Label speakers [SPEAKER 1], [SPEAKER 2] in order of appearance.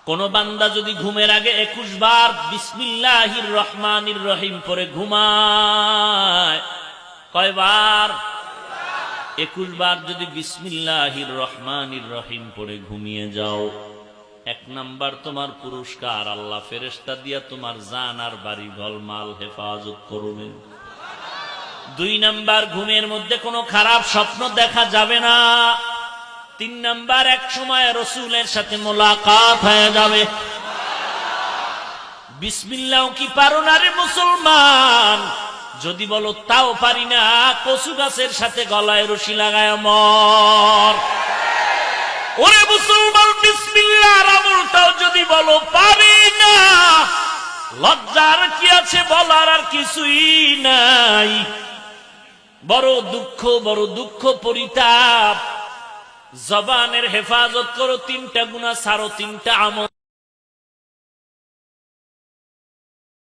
[SPEAKER 1] কোন বান্দা যদি ঘুমের আগে 21 বার বিসমিল্লাহির রহমানির রহিম পড়ে ঘুমায়, কয়বার? 21 বার যদি বিসমিল্লাহির রহমানির রহিম পড়ে ঘুমিয়ে যাও, 1 নাম্বার তোমার পুরস্কার, আল্লাহ ফেরেশতা দিয়া তোমার জান আর বাড়ি ঘর মাল হেফাজত করবেন। 2 নাম্বার, ঘুমের মধ্যে কোনো খারাপ স্বপ্ন দেখা যাবে না। 3 নাম্বার, এক সময় রাসূলের সাথে মোলাকাত হয়ে যাবে। বিসমিল্লাহ কি পারো না রে মুসলমান? যদি বলো তাও পারি না, কচু গাছের সাথে গলায় রশি লাগায় মর। ওরে মুসলমান, বিসমিল্লাহর আমলটাও যদি বলো পারি না, লজ্জার কি আছে, বলার আর কিছুই নাই। বড় দুঃখ পরিতাপ। জবানের হেফাজত করো, 3টা গুনাহ ছাড়ো, 3টা আমল